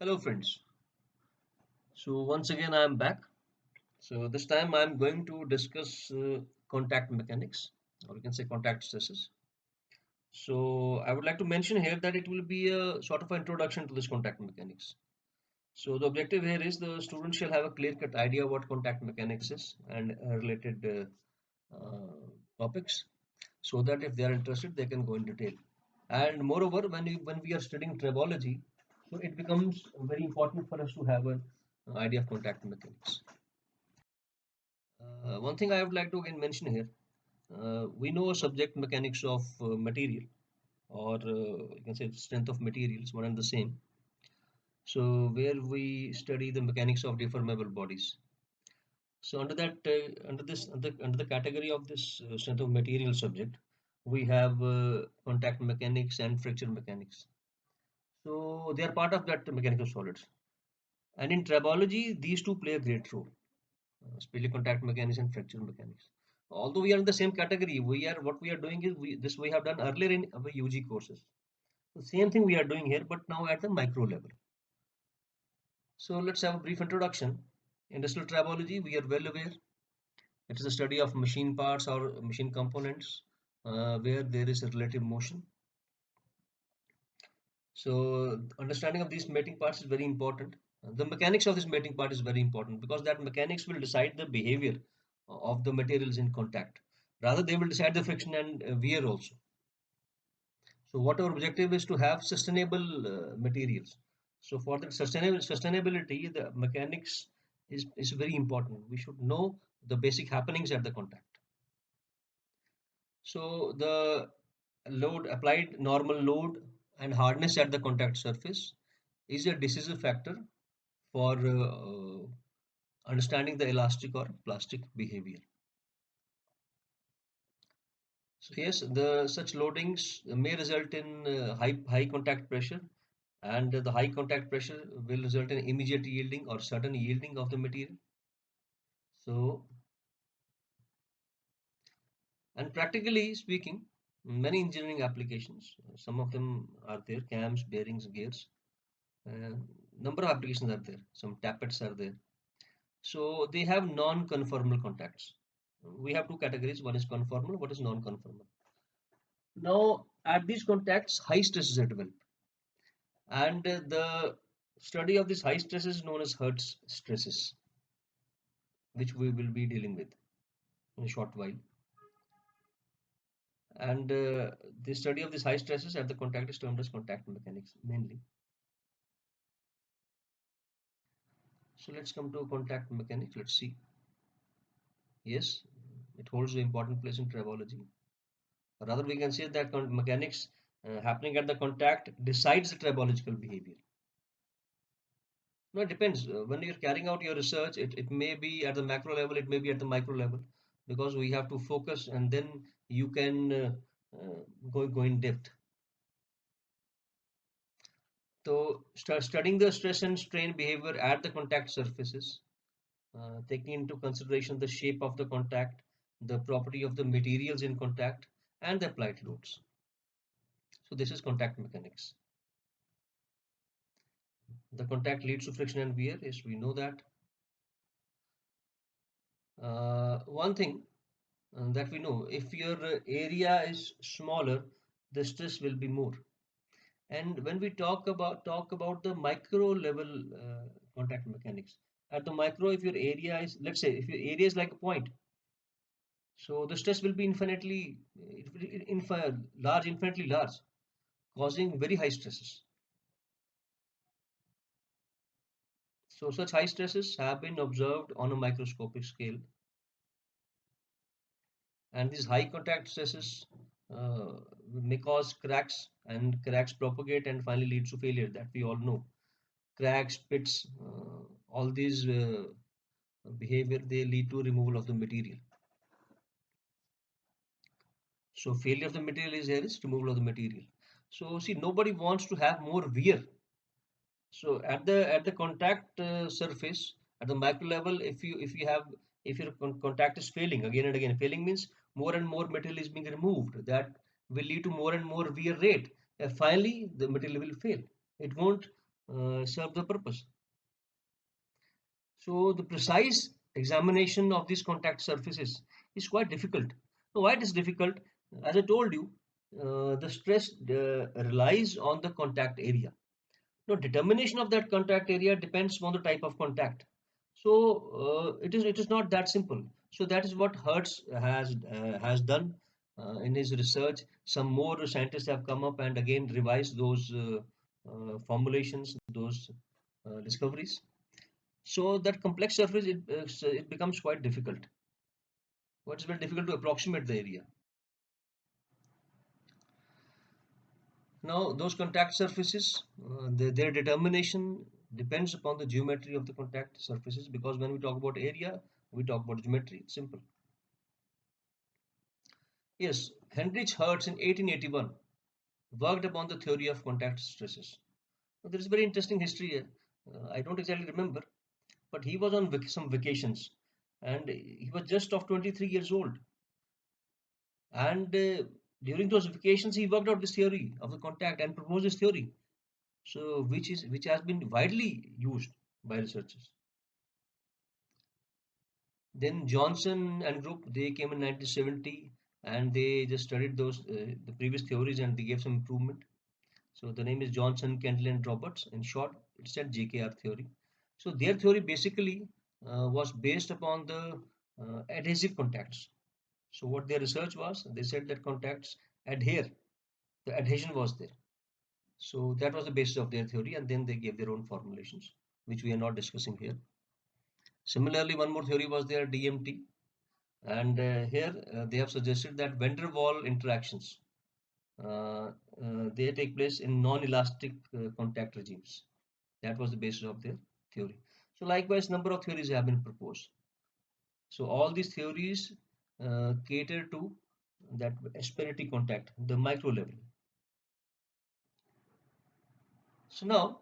Hello friends. So once again I am back. So this time I am going to discuss contact mechanics, or you can say contact stresses. So I would like to mention here that it will be a sort of an introduction to this contact mechanics. So the objective here is the student shall have a clear-cut idea what contact mechanics is and related topics, so that if they are interested they can go in detail. And moreover, when we are studying tribology, so it becomes very important for us to have an idea of contact mechanics. One thing I would like to again mention here, we know subject mechanics of material, or you can say strength of materials, one and the same. So where we study the mechanics of deformable bodies. So under the category of this strength of material subject, we have contact mechanics and fracture mechanics. So they are part of that mechanical solids. And in tribology, these two play a great role. Especially contact mechanics and fracture mechanics. Although we are in the same category, we are doing is we have done earlier in our UG courses. The same thing we are doing here, but now at the micro level. So let's have a brief introduction. Industrial tribology, we are well aware. It is a study of machine parts or machine components where there is a relative motion. So understanding of these mating parts is very important. The mechanics of this mating part is very important because that mechanics will decide the behavior of the materials in contact. Rather, they will decide the friction and wear also. So what our objective is to have sustainable materials. So for that sustainability, the mechanics is very important. We should know the basic happenings at the contact. So the load applied normal load and hardness at the contact surface is a decisive factor for understanding the elastic or plastic behavior. So yes, the such loadings may result in high contact pressure, and the high contact pressure will result in immediate yielding or sudden yielding of the material. So, and practically speaking, many engineering applications, some of them are there, cams, bearings, gears. Uh, Number of applications are there. Some tappets are there. So they have non-conformal contacts. We have two categories. One is conformal, what is non-conformal. Now, at these contacts, high stresses are developed. And the study of this high stress is known as Hertz stresses, which we will be dealing with in a short while. And the study of these high stresses at the contact is termed as contact mechanics mainly. So let's come to contact mechanics. Let's see. Yes, it holds an important place in tribology. Rather, we can say that mechanics happening at the contact decides the tribological behavior. No, it depends. When you're carrying out your research, it may be at the macro level, it may be at the micro level, because we have to focus and then you can go in depth. So, studying the stress and strain behavior at the contact surfaces, taking into consideration the shape of the contact, the property of the materials in contact, and the applied loads. So, this is contact mechanics. The contact leads to friction and wear, yes, we know that. One thing that we know, if your area is smaller, the stress will be more. And when we talk about the micro level contact mechanics, at the micro, if your area is, let's say, if your area is like a point, so the stress will be infinitely large, causing very high stresses. So such high stresses have been observed on a microscopic scale, and these high contact stresses uh, may cause cracks, and cracks propagate and finally lead to failure, that we all know. Cracks, pits, all these behavior, they lead to removal of the material. So failure of the material is there is removal of the material. So see, nobody wants to have more wear. So at the contact surface, at the micro level, if your contact is failing again and again, failing means more and more material is being removed, that will lead to more and more wear rate. Finally the material will fail. It won't serve the purpose. So the precise examination of these contact surfaces is quite difficult. So why it is difficult? As I told you, the stress relies on the contact area. Now, determination of that contact area depends on the type of contact. So it is not that simple. So that is what Hertz has done in his research. Some more scientists have come up and again revised those formulations, those discoveries. So that complex surface it becomes quite difficult. It's very difficult to approximate the area. Now, those contact surfaces, their determination depends upon the geometry of the contact surfaces, because when we talk about area, we talk about geometry. It's simple. Yes, Heinrich Hertz in 1881 worked upon the theory of contact stresses. Now, there is a very interesting history here. I don't exactly remember, but he was on some vacations and he was just of 23 years old. And during those vacations, he worked out this theory of the contact and proposed this theory. So, which has been widely used by researchers. Then Johnson and group they came in 1970 and they just studied those the previous theories and they gave some improvement. So the name is Johnson, Kendall, and Roberts. In short, it's called JKR theory. So their theory basically was based upon the adhesive contacts. So what their research was, they said that contacts adhere, the adhesion was there. So that was the basis of their theory, and then they gave their own formulations, which we are not discussing here. Similarly, one more theory was there, DMT, and here they have suggested that van der Waal interactions they take place in non-elastic contact regimes. That was the basis of their theory. So likewise, number of theories have been proposed. So all these theories cater to that asperity contact, the micro level. So now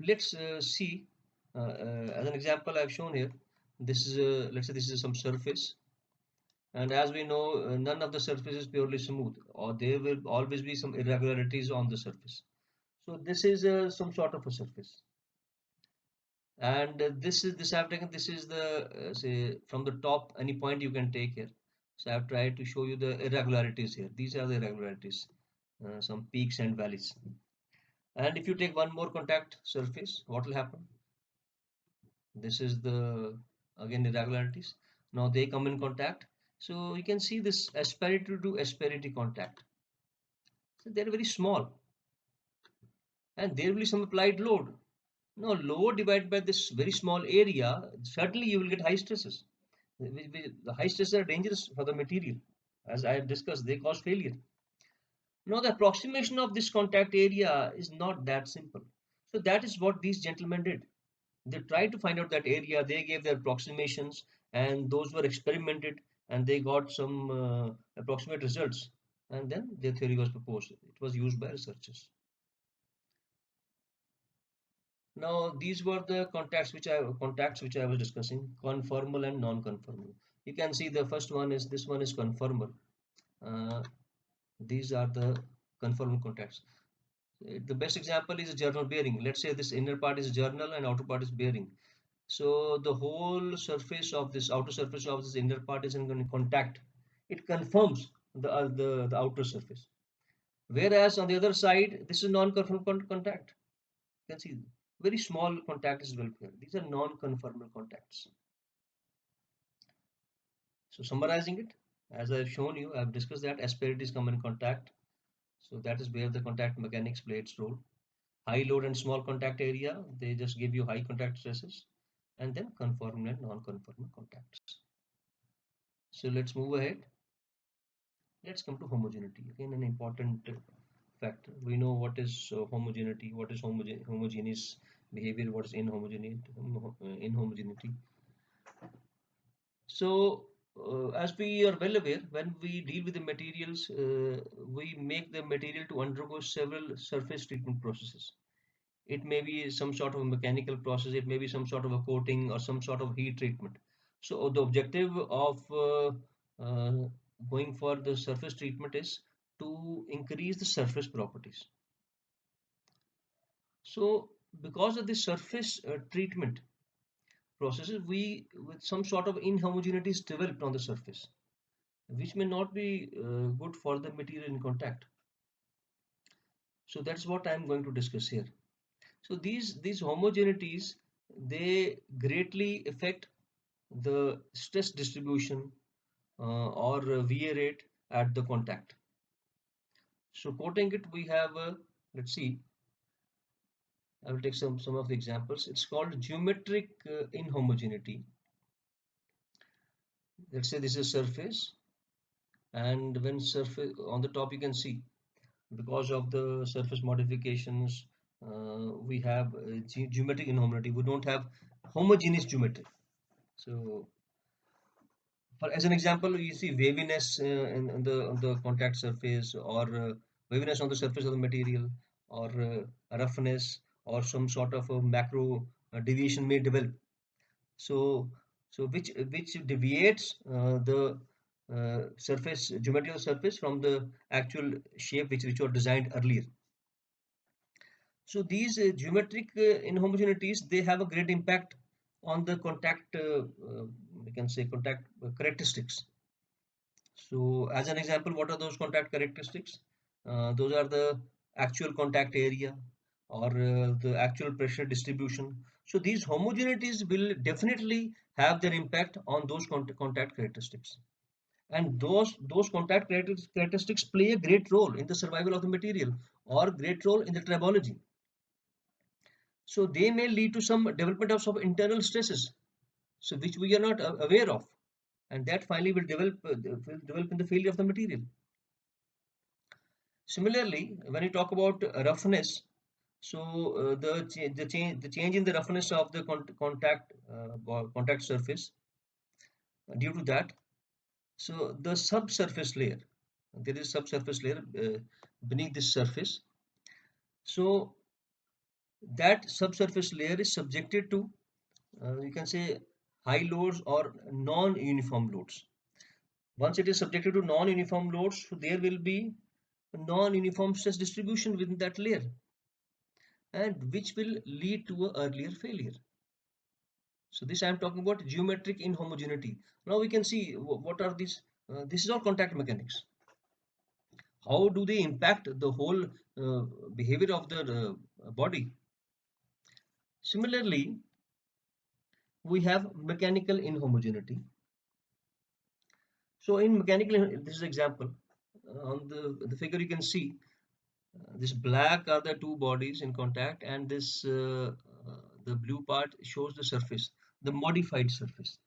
let's see as an example I've shown here. This is let's say this is some surface, and as we know, none of the surface is purely smooth, or there will always be some irregularities on the surface. So this is some sort of a surface, and this I've taken. This is the say from the top any point you can take here. So I've tried to show you the irregularities here. These are the irregularities, some peaks and valleys. And if you take one more contact surface, what will happen? This is the again irregularities. Now they come in contact. So you can see this asperity to asperity contact. So they're very small and there will be some applied load. Now load divided by this very small area, certainly you will get high stresses. The high stresses are dangerous for the material. As I have discussed, they cause failure. Now the approximation of this contact area is not that simple. So that is what these gentlemen did. They tried to find out that area, they gave their approximations, and those were experimented, and they got some approximate results. And then their theory was proposed. It was used by researchers. Now these were the contacts which I was discussing, conformal and non-conformal. You can see the first one is this one is conformal. Uh, these are the conformal contacts. The best example is a journal bearing. Let's say this inner part is journal and outer part is bearing. So the whole surface of this outer surface of this inner part is in contact. It confirms the outer surface. Whereas on the other side, this is non-conformal contact. You can see very small contact is developed here. These are non-conformal contacts. So summarizing it, as I've shown you, I've discussed that asperities come in contact. So that is where the contact mechanics play its role. High load and small contact area, they just give you high contact stresses, and then conformal and non-conformal contacts. So let's move ahead. Let's come to homogeneity. Again, an important factor. We know what is homogeneity, what is homogeneous behavior, what is inhomogeneity. So, as we are well aware, when we deal with the materials, we make the material to undergo several surface treatment processes. It may be some sort of a mechanical process, it may be some sort of a coating or some sort of heat treatment. So, the objective of uh, going for the surface treatment is to increase the surface properties. So, because of the surface treatment processes, we with some sort of inhomogeneities developed on the surface, which may not be good for the material in contact. So that's what I'm going to discuss here. So these homogeneities, they greatly affect the stress distribution or VA rate at the contact. So quoting it, we have let's see. I will take some of the examples. It's called geometric inhomogeneity. Let's say this is surface, and when surface on the top you can see, because of the surface modifications, we have geometric inhomogeneity. We don't have homogeneous geometry. So for as an example, you see waviness in the on the contact surface, or waviness on the surface of the material, or roughness, or some sort of a macro deviation may develop. So which deviates the surface geometry of the surface from the actual shape which were designed earlier. So these geometric inhomogeneities, they have a great impact on the contact, we can say contact characteristics. So as an example, what are those contact characteristics? Those are the actual contact area, or the actual pressure distribution. So these homogeneities will definitely have their impact on those contact characteristics. And those contact characteristics play a great role in the survival of the material, or great role in the tribology. So they may lead to some development of some internal stresses, so which we are not aware of, and that finally will develop in the failure of the material. Similarly, when you talk about roughness, so the change in the roughness of the contact surface, due to that, so the subsurface layer, there is subsurface layer beneath this surface. So that subsurface layer is subjected to, you can say, high loads or non-uniform loads. Once it is subjected to non-uniform loads, so there will be a non-uniform stress distribution within that layer, and which will lead to an earlier failure. So this I am talking about geometric inhomogeneity. Now we can see what are these. This is all contact mechanics. How do they impact the whole behavior of the body? Similarly, we have mechanical inhomogeneity. So in mechanical, this is example. On the figure you can see, this black are the two bodies in contact, and this the blue part shows the surface, the modified surface.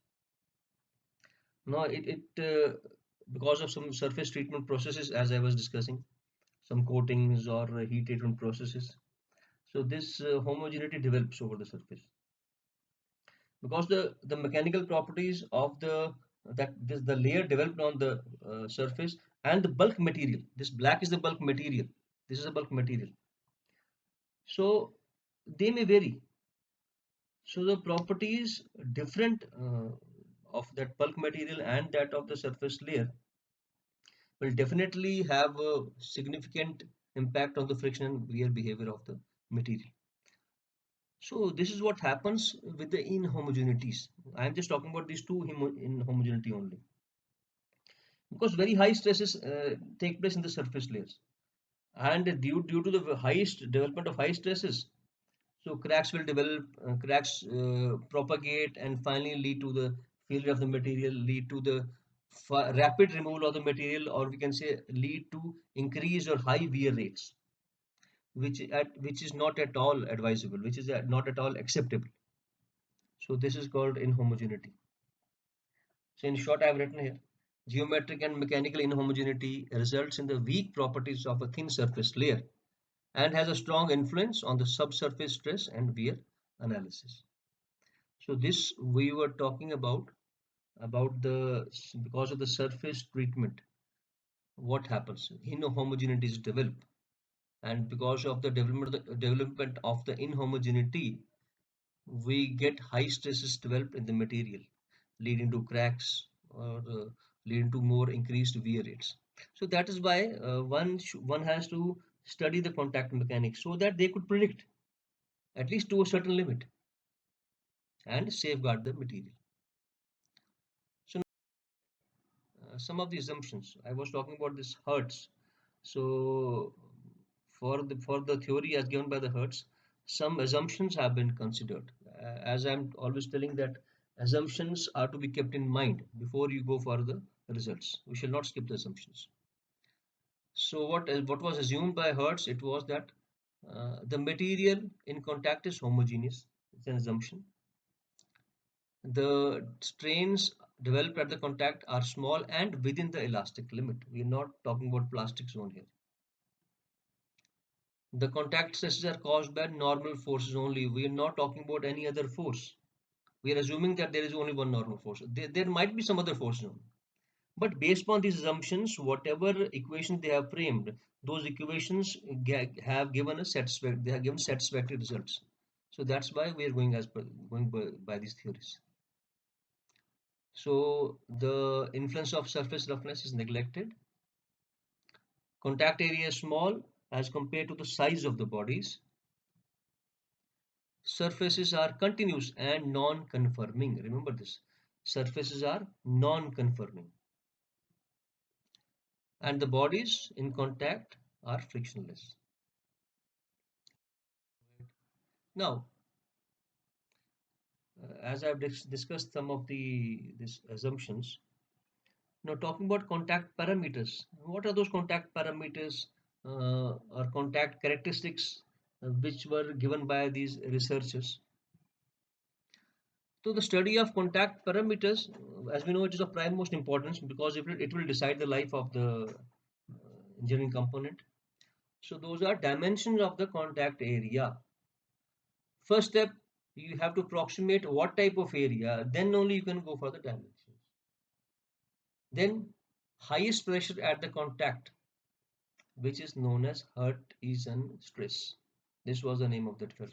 Now it because of some surface treatment processes, as I was discussing, some coatings or heat treatment processes. So this homogeneity develops over the surface, because the mechanical properties of the layer developed on the surface, and the bulk material. This black is the bulk material. This is a bulk material. So they may vary. So the properties different of that bulk material and that of the surface layer will definitely have a significant impact on the friction and wear behavior of the material. So this is what happens with the inhomogeneities. I am just talking about these two inhomogeneity only, because very high stresses take place in the surface layers, and due to the highest development of high stresses, so cracks will develop, cracks propagate, and finally lead to the failure of the material, lead to the rapid removal of the material, or we can say lead to increase or high wear rates, which is not at all advisable, which is not at all acceptable. So this is called inhomogeneity. So in short, I have written here, geometric and mechanical inhomogeneity results in the weak properties of a thin surface layer and has a strong influence on the subsurface stress and wear analysis. So this we were talking about the because of the surface treatment, what happens? Inhomogeneities develop, and because of the development of the inhomogeneity, we get high stresses developed in the material, leading to cracks, or leading to more increased wear rates. So that is why one has to study the contact mechanics so that they could predict. at least to a certain limit, and safeguard the material. So some of the assumptions I was talking about, this Hertz. So for the theory as given by the Hertz, some assumptions have been considered. As I'm always telling that assumptions are to be kept in mind before you go for the results. We shall not skip the assumptions. So what was assumed by Hertz? It was that the material in contact is homogeneous. It's an assumption. The strains developed at the contact are small and within the elastic limit. We are not talking about plastic zone here. The contact stresses are caused by normal forces only. We are not talking about any other force. We are assuming that there is only one normal force. There might be some other forces only. But based upon these assumptions, whatever equations they have framed, those equations have given us satisfactory. They have given satisfactory results. So that's why we are going by these theories. So the influence of surface roughness is neglected. Contact area is small as compared to the size of the bodies. Surfaces are continuous and non-conforming. Remember this. Surfaces are non-conforming. And the bodies in contact are frictionless. Now, as I've discussed some of these assumptions, now talking about contact parameters. What are those contact parameters or contact characteristics which were given by these researchers? So the study of contact parameters, as we know, it is of prime most importance because it will decide the life of the engineering component. So those are dimensions of the contact area. First step, you have to approximate what type of area, then only you can go for the dimensions. Then highest pressure at the contact, which is known as Hurt-Eisen stress. This was the name of that film.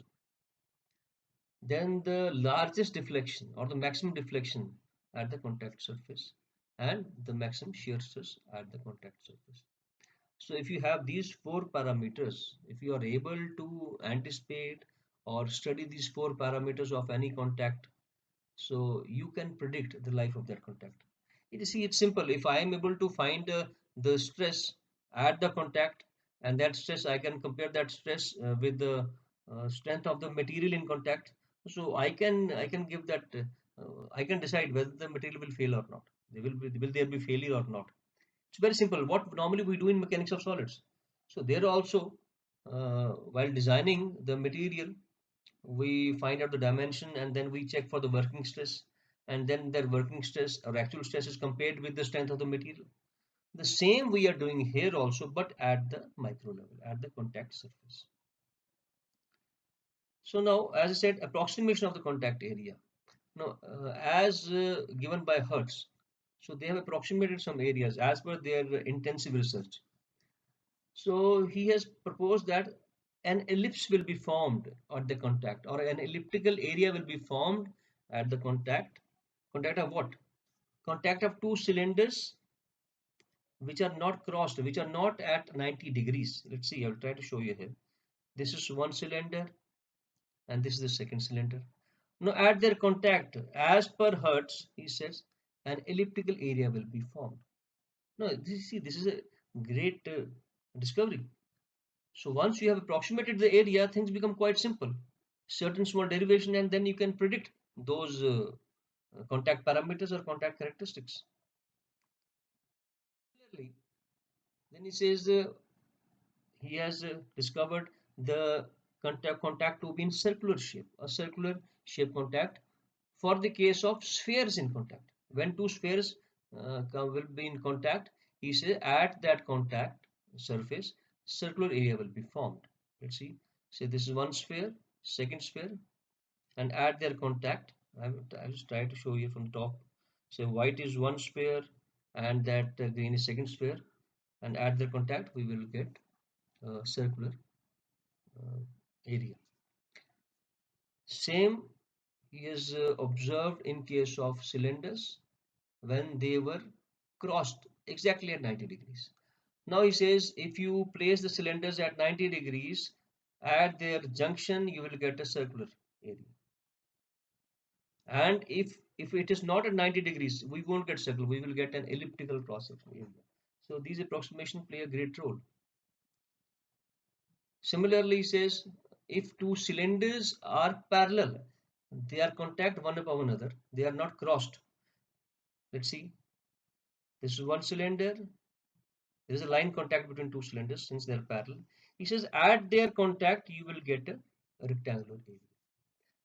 Then the largest deflection or the maximum deflection at the contact surface and the maximum shear stress at the contact surface. So if you have these four parameters, if you are able to anticipate or study these four parameters of any contact, so you can predict the life of that contact. You see, it's simple. If I am able to find the stress at the contact, and that stress, I can compare that stress with the strength of the material in contact. So I can give that. I can decide whether the material will fail or not. Will there be failure or not? It's very simple. What normally we do in mechanics of solids. So there also, while designing the material, we find out the dimension and then we check for the working stress, and then that working stress or actual stress is compared with the strength of the material. The same we are doing here also, but at the micro level, at the contact surface. So now, as I said, approximation of the contact area. Now, as given by Hertz, so they have approximated some areas as per their intensive research. So he has proposed that an ellipse will be formed at the contact, or an elliptical area will be formed at the contact. Contact of what? Contact of two cylinders which are not crossed, which are not at 90 degrees. Let's see, I'll try to show you here. This is one cylinder and this is the second cylinder. Now at their contact, as per Hertz, he says, an elliptical area will be formed. Now, this is a great discovery. So once you have approximated the area, things become quite simple. Certain small derivation, and then you can predict those contact parameters or contact characteristics. Clearly, then he says he has discovered the contact to be in circular shape, a circular shape contact for the case of spheres in contact. When two spheres will be in contact, he says at that contact surface, circular area will be formed. Let's see. Say this is one sphere, second sphere, and at their contact, I'll just try to show you from the top. So white is one sphere, and that green is second sphere, and at their contact, we will get circular uh, area. Same is observed in case of cylinders when they were crossed exactly at 90 degrees. Now he says if you place the cylinders at 90 degrees, At their junction, you will get a circular area. And if it is not at 90 degrees, we won't get circle, we will get an elliptical cross-section area. So these approximation play a great role. Similarly, he says if two cylinders are parallel, they are contact one above another, they are not crossed. Let's see, this is one cylinder, there is a line contact between two cylinders since they are parallel. He says at their contact, you will get a rectangular area.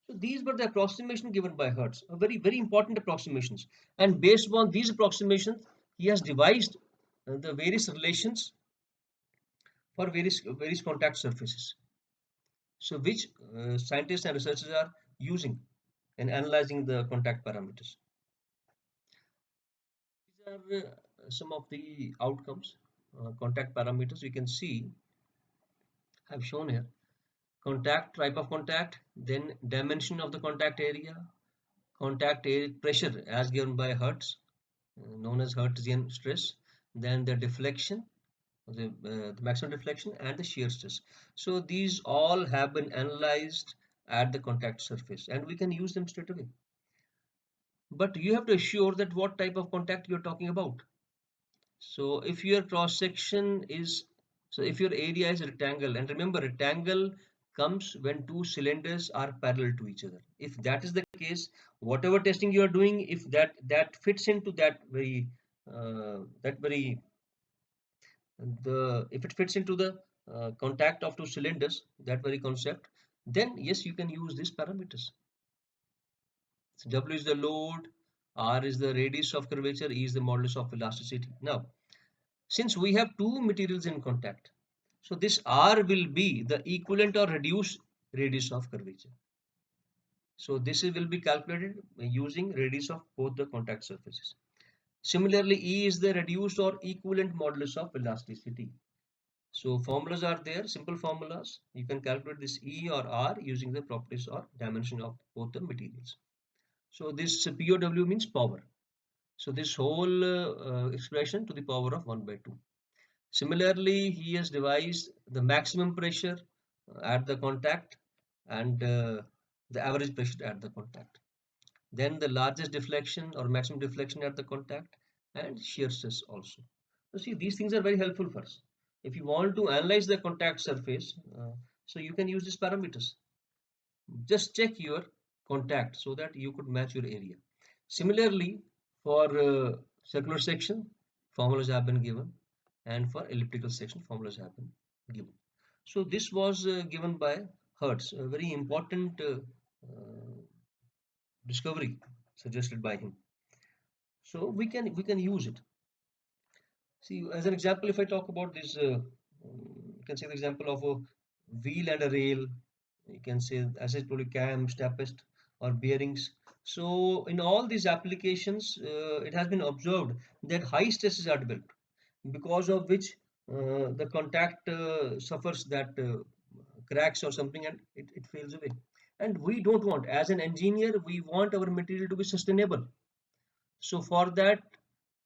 So these were the approximation given by Hertz, a very, very important approximations. And based on these approximations, he has devised the various relations for various contact surfaces. So which scientists and researchers are using in analyzing the contact parameters. These are some of the outcomes, contact parameters. You can see, I've shown here, contact, type of contact, then dimension of the contact area, contact area pressure as given by Hertz, known as Hertzian stress, then the deflection, the maximum deflection, and the shear stress. So these all have been analyzed at the contact surface, and we can use them straight away. But you have to assure that what type of contact you're talking about. So if your cross section is, so if your area is a rectangle, and remember rectangle comes when two cylinders are parallel to each other. If that is the case, whatever testing you are doing, if that fits into that very the if it fits into the contact of two cylinders, that very concept, then yes, you can use these parameters. So W is the load, R is the radius of curvature, E is the modulus of elasticity. Now, since we have two materials in contact, so this R will be the equivalent or reduced radius of curvature. So this will be calculated using radius of both the contact surfaces. Similarly, E is the reduced or equivalent modulus of elasticity. So formulas are there, simple formulas. You can calculate this E or R using the properties or dimension of both the materials. So this POW means power. So this whole expression to the power of 1 by 2. Similarly, he has devised the maximum pressure at the contact and the average pressure at the contact. Then the largest deflection or maximum deflection at the contact and shear stress also. So see, these things are very helpful for us. If you want to analyze the contact surface, so you can use these parameters. Just check your contact so that you could match your area. Similarly, for circular section, formulas have been given, and for elliptical section, formulas have been given. So this was given by Hertz, a very important discovery suggested by him. So we can use it. See, as an example, if I talk about this, you can say the example of a wheel and a rail. You can say, as I told you, cam, stepist, or bearings. So in all these applications, it has been observed that high stresses are developed, because of which the contact suffers that cracks or something, and it fails away. And we don't want, as an engineer, we want our material to be sustainable. So for that,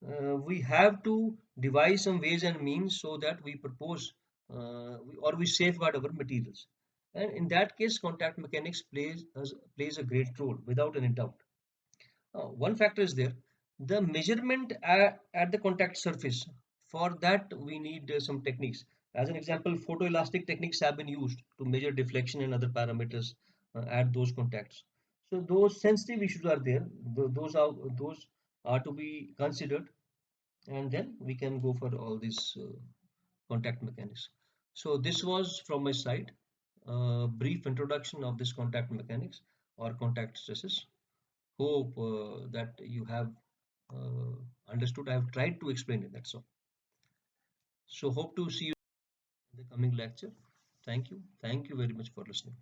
we have to devise some ways and means so that we propose or we safeguard our materials. And in that case, contact mechanics plays a great role without any doubt. One factor is there, the measurement at the contact surface. For that, we need some techniques. As an example, photoelastic techniques have been used to measure deflection and other parameters at those contacts. So those sensitive issues are there. Those are to be considered, and then we can go for all these contact mechanics. So this was from my side, a brief introduction of this contact mechanics or contact stresses. Hope that you have uh, understood. I have tried to explain it. That's all. So hope to see you in the coming lecture. Thank you. Thank you very much for listening.